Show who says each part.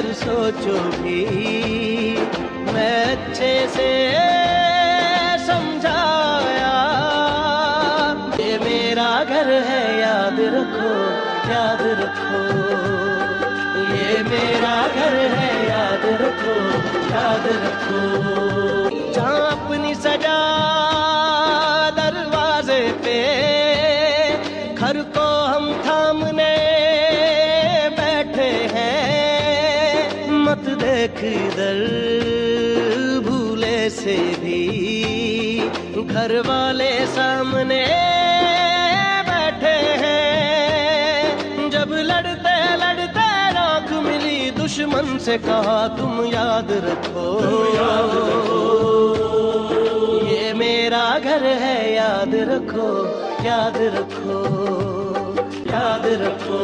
Speaker 1: अगर सोचो भी मैं अच्छे से समझाया। ये मेरा घर है याद रखो, याद रखो। ये मेरा घर है याद रखो, याद रखो। जहाँ अपनी सजा दरवाजे पे घर को हम थामने बैठे हैं। मत देख इधर भूले से भी घर वाले सामने बैठे हैं। जब लड़ते लड़ते आँख मिली दुश्मन से कहा तुम याद रखो, याद रखो। ये मेरा घर है याद रखो, याद रखो, याद रखो।